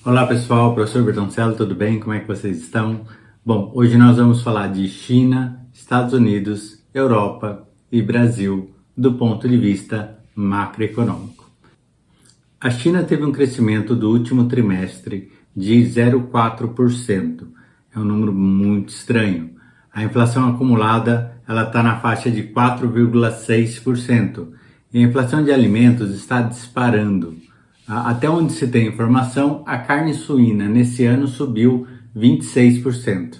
Olá pessoal, professor Bertoncello, tudo bem? Como é que vocês estão? Bom, hoje nós vamos falar de China, Estados Unidos, Europa e Brasil do ponto de vista macroeconômico. A China teve um crescimento do último trimestre de 0,4%. É um número muito estranho. A inflação acumulada ela está na faixa de 4,6%. E a inflação de alimentos está disparando. Até onde se tem informação, a carne suína nesse ano subiu 26%.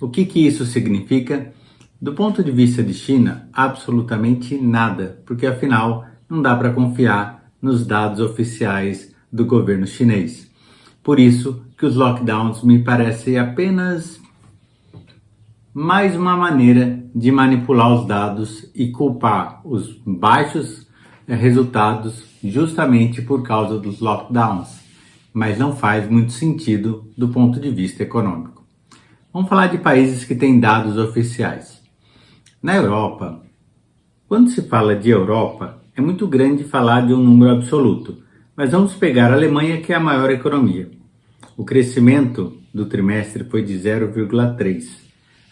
O que isso significa? Do ponto de vista de China, absolutamente nada, porque afinal não dá para confiar nos dados oficiais do governo chinês. Por isso que os lockdowns me parecem apenas mais uma maneira de manipular os dados e culpar os baixos resultados justamente por causa dos lockdowns, mas não faz muito sentido do ponto de vista econômico. Vamos falar de países que têm dados oficiais. Na Europa, quando se fala de Europa, é muito grande falar de um número absoluto, mas vamos pegar a Alemanha, que é a maior economia. O crescimento do trimestre foi de 0,3%.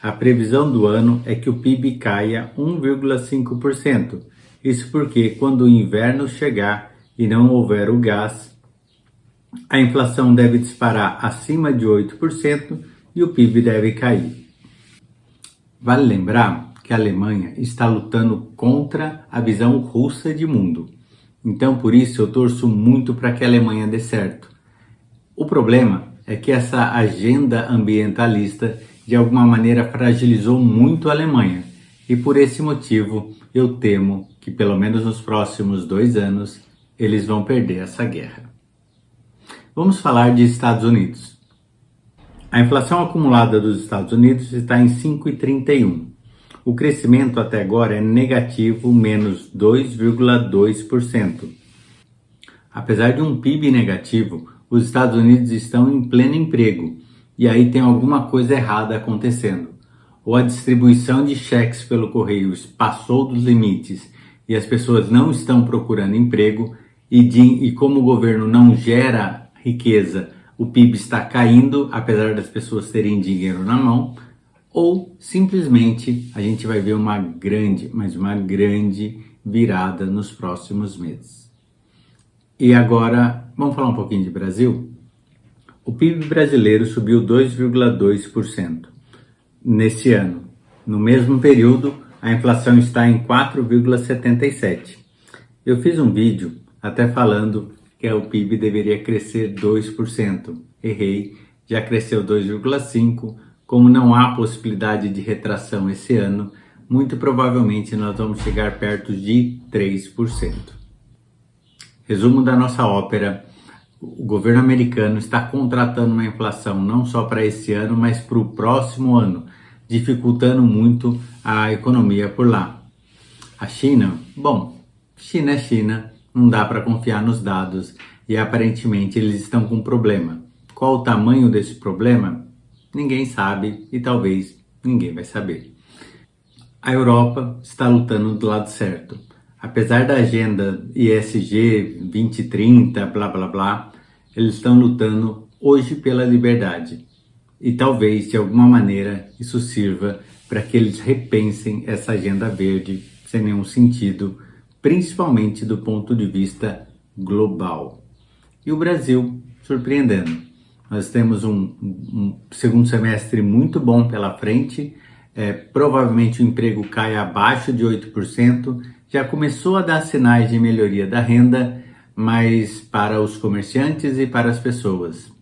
A previsão do ano é que o PIB caia 1,5%. Isso porque quando o inverno chegar e não houver o gás, a inflação deve disparar acima de 8% e o PIB deve cair. Vale lembrar que a Alemanha está lutando contra a visão russa de mundo. Então, por isso, eu torço muito para que a Alemanha dê certo. O problema é que essa agenda ambientalista de alguma maneira fragilizou muito a Alemanha e por esse motivo eu temo que pelo menos nos próximos 2 anos eles vão perder essa guerra. Vamos falar de Estados Unidos. A inflação acumulada dos Estados Unidos está em 5,31%. O crescimento até agora é negativo, menos 2,2%. Apesar de um PIB negativo, os Estados Unidos estão em pleno emprego e aí tem alguma coisa errada acontecendo. Ou a distribuição de cheques pelo correio passou dos limites e as pessoas não estão procurando emprego e como o governo não gera riqueza, o PIB está caindo, apesar das pessoas terem dinheiro na mão, ou simplesmente a gente vai ver uma grande virada nos próximos meses. E agora, vamos falar um pouquinho de Brasil? O PIB brasileiro subiu 2,2% nesse ano. No mesmo período, a inflação está em 4,77%. Eu fiz um vídeo até falando que o PIB deveria crescer 2%. Errei, já cresceu 2,5%. Como não há possibilidade de retração esse ano, muito provavelmente nós vamos chegar perto de 3%. Resumo da nossa ópera: o governo americano está contratando uma inflação não só para esse ano, mas para o próximo ano, dificultando muito a economia por lá. A China, China é China, não dá para confiar nos dados e aparentemente eles estão com um problema. Qual o tamanho desse problema? Ninguém sabe e talvez ninguém vai saber. A Europa está lutando do lado certo. Apesar da agenda ESG 2030, blá blá blá, eles estão lutando hoje pela liberdade. E talvez, de alguma maneira, isso sirva para que eles repensem essa agenda verde sem nenhum sentido, principalmente do ponto de vista global. E o Brasil, surpreendendo. Nós temos um segundo semestre muito bom pela frente, provavelmente o emprego cai abaixo de 8%, já começou a dar sinais de melhoria da renda, mas para os comerciantes e para as pessoas.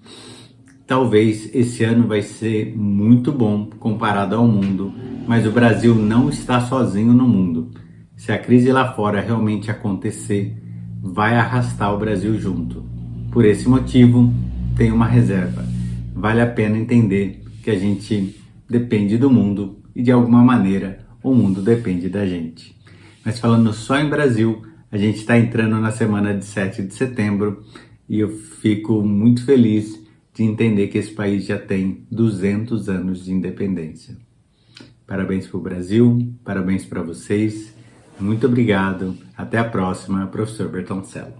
Talvez esse ano vai ser muito bom comparado ao mundo, mas o Brasil não está sozinho no mundo. Se a crise lá fora realmente acontecer, vai arrastar o Brasil junto. Por esse motivo, tem uma reserva. Vale a pena entender que a gente depende do mundo e de alguma maneira o mundo depende da gente. Mas falando só em Brasil, a gente está entrando na semana de 7 de setembro e eu fico muito feliz de entender que esse país já tem 200 anos de independência. Parabéns para o Brasil, parabéns para vocês. Muito obrigado. Até a próxima, professor Bertoncello.